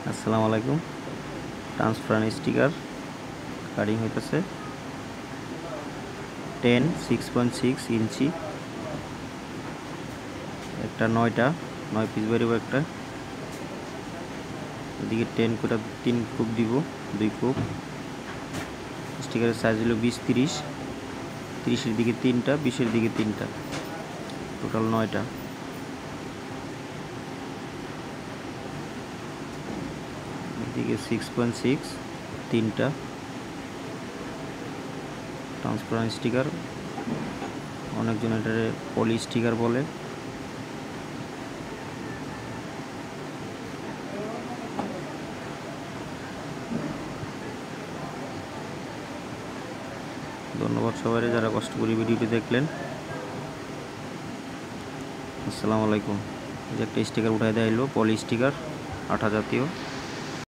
আসসালামু আলাইকুম। Transparent sticker cutting হইতেছে 6.6 ইঞ্চি, একটা 9 পিস বেরোবে। একটা এদিকে 10 করে 3 কূপ দিব, 2 কূপ। স্টিকারের সাইজ হলো 20-30, 30-এর দিকে 3টা, 20-এর দিকে 3টা, টোটাল 9টা। এদিকে 6.6 3টা ট্রান্সপারেন্ট স্টিকার, অনেকজন এটারে পলি স্টিকার বলে। ধন্যবাদ সবাই যারা কষ্ট করে ভিডিওটি দেখলেন। আসসালামু আলাইকুম। যে একটা স্টিকার উঠাই দেওয়া হলো, পলি স্টিকার, আঠা জাতীয়।